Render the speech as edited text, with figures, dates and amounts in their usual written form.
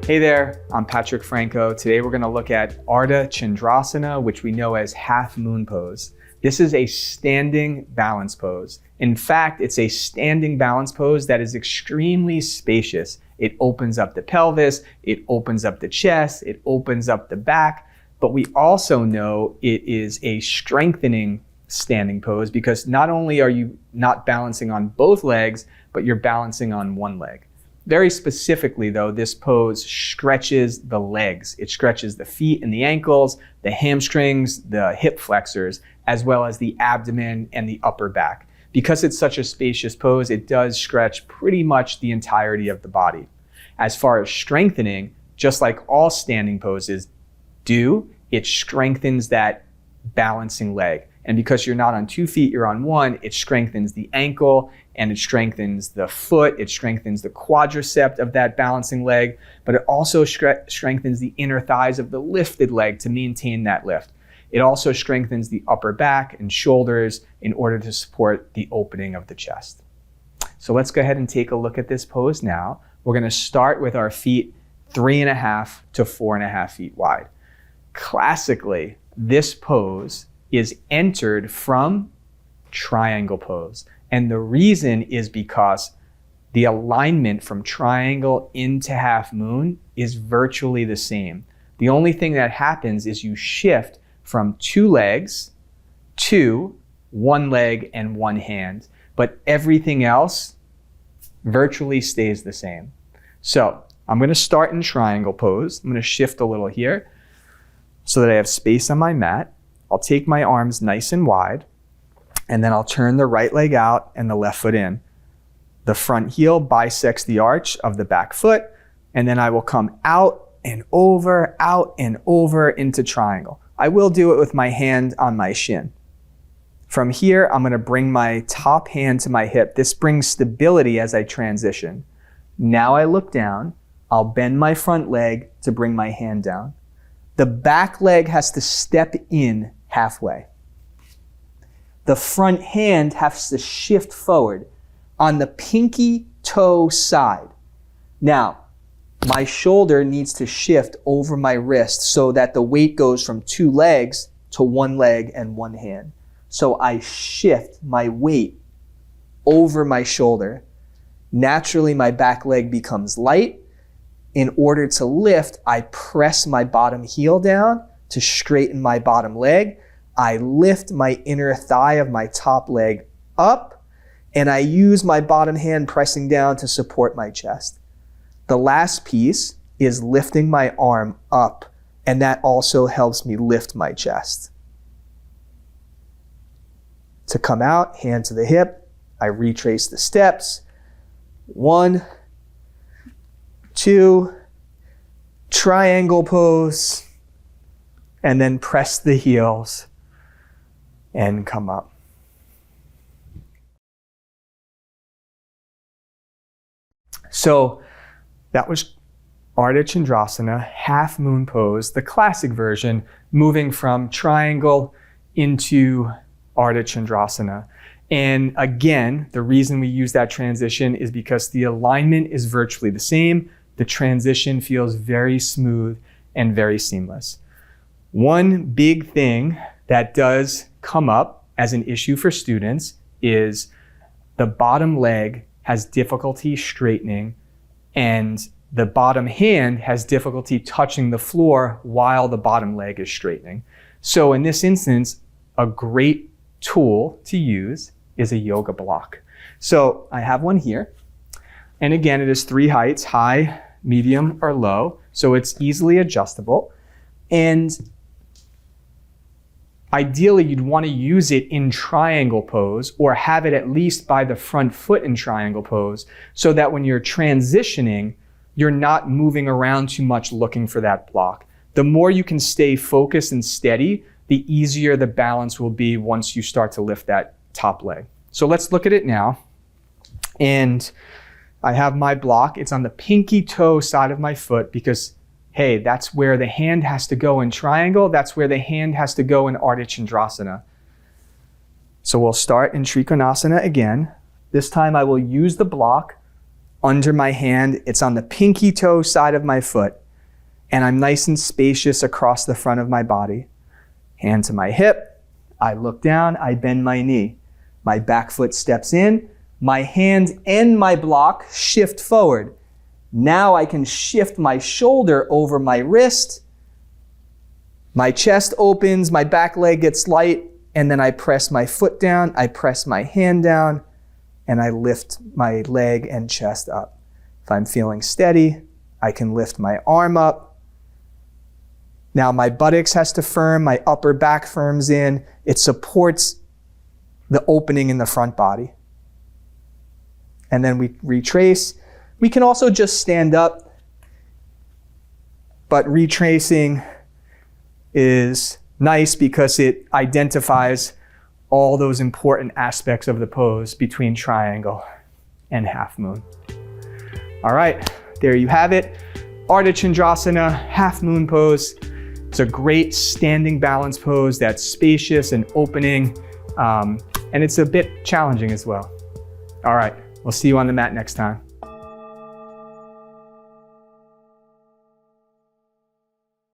Hey there, I'm Patrick Franco. Today we're going to look at Ardha Chandrasana, which we know as half moon pose. This is a standing balance pose. In fact, it's a standing balance pose that is extremely spacious. It opens up the pelvis, it opens up the chest, it opens up the back, but we also know it is a strengthening standing pose because not only are you not balancing on both legs, but you're balancing on one leg. Very specifically though, this pose stretches the legs. It stretches the feet and the ankles, the hamstrings, the hip flexors, as well as the abdomen and the upper back. Because it's such a spacious pose, it does stretch pretty much the entirety of the body. As far as strengthening, just like all standing poses do, it strengthens that balancing leg. And because you're not on 2 feet, you're on one, it strengthens the ankle and it strengthens the foot, it strengthens the quadricep of that balancing leg, but it also strengthens the inner thighs of the lifted leg to maintain that lift. It also strengthens the upper back and shoulders in order to support the opening of the chest. So let's go ahead and take a look at this pose now. We're gonna start with our feet 3.5 to 4.5 feet wide. Classically, this pose is entered from triangle pose. And the reason is because the alignment from triangle into half moon is virtually the same. The only thing that happens is you shift from 2 legs to 1 leg and 1 hand, but everything else virtually stays the same. So I'm gonna start in triangle pose. I'm gonna shift a little here so that I have space on my mat. I'll take my arms nice and wide, and then I'll turn the right leg out and the left foot in. The front heel bisects the arch of the back foot, and then I will come out and over into triangle. I will do it with my hand on my shin. From here, I'm gonna bring my top hand to my hip. This brings stability as I transition. Now I look down, I'll bend my front leg to bring my hand down. The back leg has to step in halfway. The front hand has to shift forward on the pinky toe side. Now, my shoulder needs to shift over my wrist so that the weight goes from 2 legs to 1 leg and 1 hand. So I shift my weight over my shoulder. Naturally, my back leg becomes light. In order to lift, I press my bottom heel down to straighten my bottom leg. I lift my inner thigh of my top leg up, and I use my bottom hand pressing down to support my chest. The last piece is lifting my arm up, and that also helps me lift my chest. To come out, hand to the hip, I retrace the steps. 1, 2, triangle pose, and then press the heels and come up. So that was Ardha Chandrasana, half moon pose, the classic version, moving from triangle into Ardha Chandrasana. And again, the reason we use that transition is because the alignment is virtually the same. The transition feels very smooth and very seamless. One big thing that does come up as an issue for students is the bottom leg has difficulty straightening and the bottom hand has difficulty touching the floor while the bottom leg is straightening. So in this instance, a great tool to use is a yoga block. So I have one here. And again, it is 3 heights, high, medium, or low. So it's easily adjustable. And ideally, you'd want to use it in triangle pose or have it at least by the front foot in triangle pose so that when you're transitioning, you're not moving around too much looking for that block. The more you can stay focused and steady, the easier the balance will be once you start to lift that top leg. So let's look at it now. And I have my block. It's on the pinky toe side of my foot because, hey, that's where the hand has to go in triangle. That's where the hand has to go in Ardha Chandrasana. So we'll start in Trikonasana again. This time I will use the block under my hand. It's on the pinky toe side of my foot. And I'm nice and spacious across the front of my body. Hand to my hip. I look down, I bend my knee. My back foot steps in. My hand and my block shift forward. Now I can shift my shoulder over my wrist. My chest opens, my back leg gets light, and then I press my foot down, I press my hand down, and I lift my leg and chest up. If I'm feeling steady, I can lift my arm up. Now my buttocks has to firm, my upper back firms in. It supports the opening in the front body. And then we retrace. We can also just stand up, but retracing is nice because it identifies all those important aspects of the pose between triangle and half moon. All right, there you have it. Ardha Chandrasana, half moon pose. It's a great standing balance pose that's spacious and opening, and it's a bit challenging as well. All right, we'll see you on the mat next time.